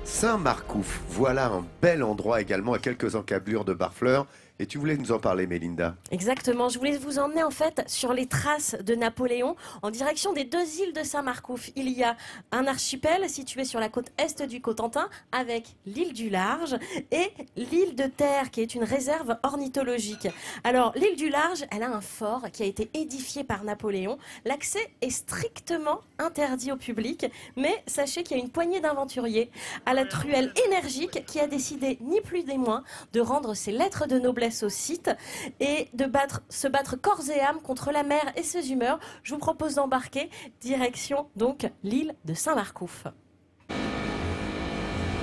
Saint-Marcouf, voilà un bel endroit également à quelques encablures de Barfleur. Et tu voulais nous en parler, Mélinda? Exactement, je voulais vous emmener en fait sur les traces de Napoléon en direction des deux îles de Saint-Marcouf. Il y a un archipel situé sur la côte est du Cotentin avec l'île du Large et l'île de Terre qui est une réserve ornithologique. Alors l'île du Large, elle a un fort qui a été édifié par Napoléon. L'accès est strictement interdit au public, mais sachez qu'il y a une poignée d'aventuriers à la truelle énergique qui a décidé ni plus ni moins de rendre ses lettres de noblesse au site et de se battre corps et âme contre la mer et ses humeurs. Je vous propose d'embarquer direction donc l'île de Saint-Marcouf.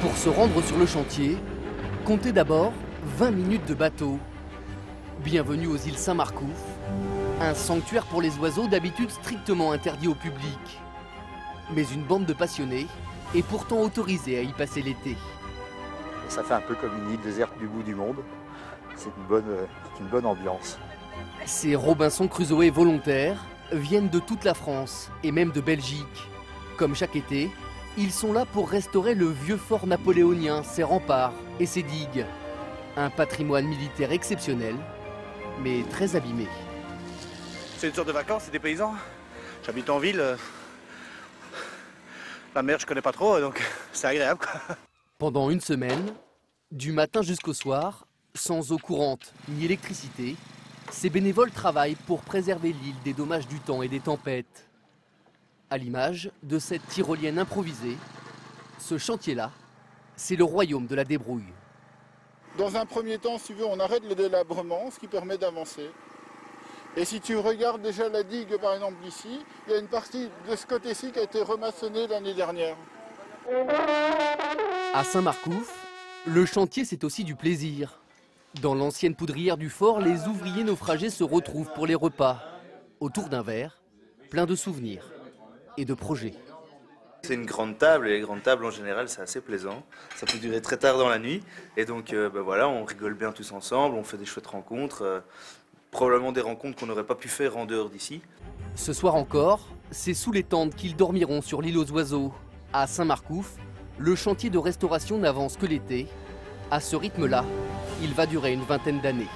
Pour se rendre sur le chantier, comptez d'abord 20 minutes de bateau. Bienvenue aux îles Saint-Marcouf, un sanctuaire pour les oiseaux d'habitude strictement interdit au public. Mais une bande de passionnés est pourtant autorisée à y passer l'été. Ça fait un peu comme une île déserte du bout du monde. C'est une bonne ambiance. Ces Robinson Crusoe volontaires viennent de toute la France et même de Belgique. Comme chaque été, ils sont là pour restaurer le vieux fort napoléonien, ses remparts et ses digues. Un patrimoine militaire exceptionnel, mais très abîmé. C'est une sorte de vacances, c'est des paysans. J'habite en ville. La mer, je connais pas trop, donc c'est agréable, quoi. Pendant une semaine, du matin jusqu'au soir, sans eau courante ni électricité, ces bénévoles travaillent pour préserver l'île des dommages du temps et des tempêtes. À l'image de cette tyrolienne improvisée, ce chantier-là, c'est le royaume de la débrouille. Dans un premier temps, si tu veux, on arrête le délabrement, ce qui permet d'avancer. Et si tu regardes déjà la digue, par exemple ici, il y a une partie de ce côté-ci qui a été remaçonnée l'année dernière. À Saint-Marcouf, le chantier, c'est aussi du plaisir. Dans l'ancienne poudrière du fort, les ouvriers naufragés se retrouvent pour les repas, autour d'un verre, plein de souvenirs et de projets. C'est une grande table, et les grandes tables en général c'est assez plaisant. Ça peut durer très tard dans la nuit, et donc voilà, on rigole bien tous ensemble, on fait des chouettes rencontres, probablement des rencontres qu'on n'aurait pas pu faire en dehors d'ici. Ce soir encore, c'est sous les tentes qu'ils dormiront sur l'île aux oiseaux. À Saint-Marcouf, le chantier de restauration n'avance que l'été. À ce rythme-là, il va durer une vingtaine d'années.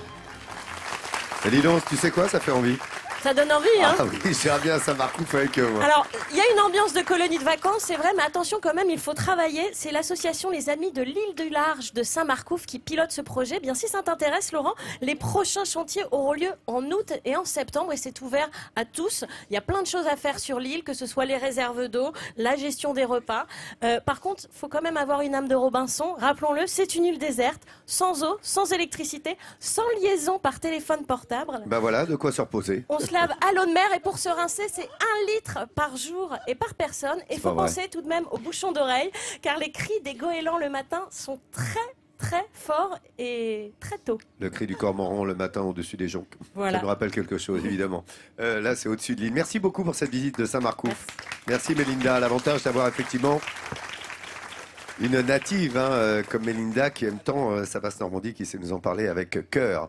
Et dis donc, tu sais quoi, ça fait envie. Ça donne envie, hein? Ah oui, j'irai bien à Saint-Marcouf avec eux, moi. Alors, il y a une ambiance de colonie de vacances, c'est vrai, mais attention quand même, il faut travailler. C'est l'association Les Amis de l'île du Large de Saint-Marcouf qui pilote ce projet. Bien, si ça t'intéresse, Laurent, les prochains chantiers auront lieu en août et en septembre et c'est ouvert à tous. Il y a plein de choses à faire sur l'île, que ce soit les réserves d'eau, la gestion des repas. Par contre, il faut quand même avoir une âme de Robinson. Rappelons-le, c'est une île déserte, sans eau, sans électricité, sans liaison par téléphone portable. Ben voilà, de quoi se reposer. On se lave à l'eau de mer et pour se rincer, c'est 1 litre par jour et par personne. Et il faut penser tout de même aux bouchons d'oreilles, car les cris des goélands le matin sont très forts et très tôt. Le cri du cormoran le matin au-dessus des joncs. Voilà. Ça me rappelle quelque chose, évidemment. Là, c'est au-dessus de l'île. Merci beaucoup pour cette visite de Saint-Marcouf. Merci, Mélinda. L'avantage d'avoir effectivement une native comme Mélinda qui aime tant sa Basse-Normandie, qui sait nous en parler avec cœur.